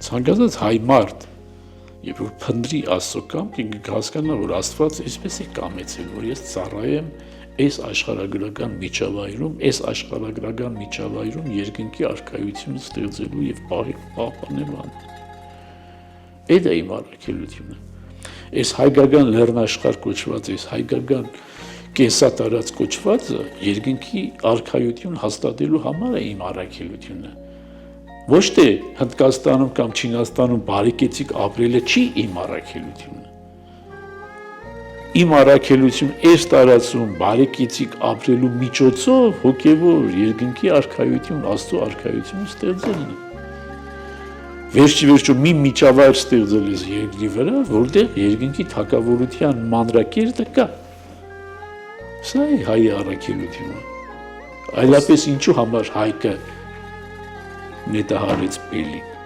ցանկացած հայ մարդ, երբ որ փնտրի Աստծո կամքը, հասկանա, որ Աստված այսպես է կամեցել, որ ես ծառայեմ այս աշխարհագրական միջավայրում երկնքի արքայությունը ստեղծելու եւ պահպանելու համար։ Այդ է իմ առաքելությունը։ Այս հայկական լեռնաշխարհ կոչված, այս հայկական կենսատարած կոչվածը երկնքի արքայություն հաստատելու համար է իմ առաքելությունը։ Ոչ թե Հնդկաստանում կամ Չինաստանում բարեկեցիկ ապրելը չի իմ առաքելությունը։ Իմ առաքելությունը այս տարածում բարեկեցիկ ապրելու միջոցով հոգևոր երկնքի արքայություն, Աստծո արքայություն ստեղծելն է։ Վերջիվերջո մի միջավայր ստեղծել ես երկրի վրա, որտեղ երկնքի թագավորության մանրակերտը կա։ Սա է հայի առաքելությունը։ Այլապես ինչու համար հայկը նետահարեց Պելին։